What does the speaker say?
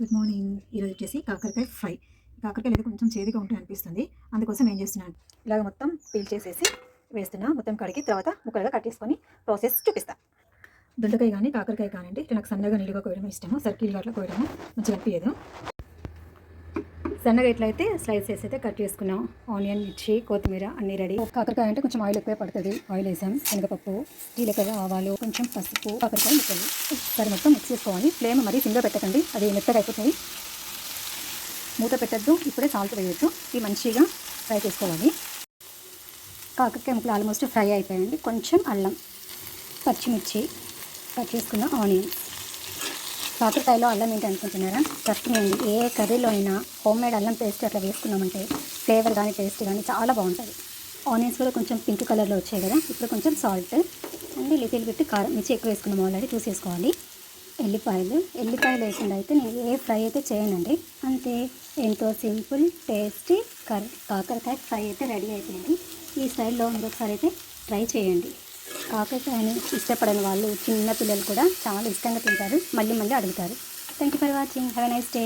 Good morning. ఈరోజు వచ్చేసి కాకరకాయ ఫ్రై. కాకరకాయలు అయితే కొంచెం చేదుగా ఉంటాయి అనిపిస్తుంది. అందుకోసం ఏం చేస్తున్నాను, ఇలాగ మొత్తం పీల్ చేసేసి వేస్తున్నా. మొత్తం కడిగి తర్వాత ముక్కలుగా కట్ చేసుకొని ప్రాసెస్ చూపిస్తా. దొండకాయ కానీ కాకరకాయ కానివ్వండి, నాకు సన్నగా నిలువుగా కోయడం ఇష్టము. సర్కిల్ అట్లా కోయడము మంచిగా అనిపించదు. సన్నగా ఇట్లయితే స్లైసెస్ అయితే కట్ చేసుకున్నాం. ఆనియన్, మిర్చి, కొత్తిమీర అన్నీ రెడీ. కాకరకాయ అంటే కొంచెం ఆయిల్ ఎక్కువే పడుతుంది. ఆయిల్ వేసాం, శనగపప్పు, జీలకర్ర, ఆవాలు, కొంచెం పసుపు, కాకరకాయ ముక్కలు సరే మొత్తం మిక్స్ చేసుకోవాలి. ఫ్లేమ్ మరీ సిమ్లో పెట్టకండి, అది మెత్తగా అయిపోతుంది. మూత పెట్టద్దు. ఇప్పుడే సాల్ట్ వేయొద్దు. ఇవి మంచిగా ఫ్రై చేసుకోవాలి. కాకరకాయ ముక్కలు ఆల్మోస్ట్ ఫ్రై అయిపోయాయండి. కొంచెం అల్లం, పచ్చిమిర్చి, కట్ చేసుకున్న ఆనియన్. కాకరకాయలో అల్లం ఏంటి అనుకుంటున్నారా? కష్టమేండి. ఏ కర్రీలో అయినా హోమ్ మేడ్ అల్లం పేస్ట్ అట్లా వేసుకున్నామంటే ఫ్లేవర్ కానీ టేస్ట్ కానీ చాలా బాగుంటుంది. ఆనియన్స్ కూడా కొంచెం పింక్ కలర్లో వచ్చాయి కదా. ఇప్పుడు కొంచెం సాల్ట్ అండ్ లిటిల్ బిట్ కారం. మిర్చి ఎక్కువ వేసుకున్నాం, ఆల్రెడీ చూసేసుకోవాలి. ఎల్లిపాయలు వేకుండా అయితే నేను ఏ ఫ్రై అయితే చేయనండి. అంతే, ఎంతో సింపుల్ టేస్టీ కాకరకాయ ఫ్రై అయితే రెడీ అయిపోయింది. ఈ స్టైల్లో మరొకసారి అయితే ట్రై చేయండి. కాకరకాయని ఇష్టపడని వాళ్ళు, చిన్న పిల్లలు కూడా చాలా ఇష్టంగా తింటారు, మళ్ళీ మళ్ళీ అడుగుతారు. Thank you for watching. Have a nice day.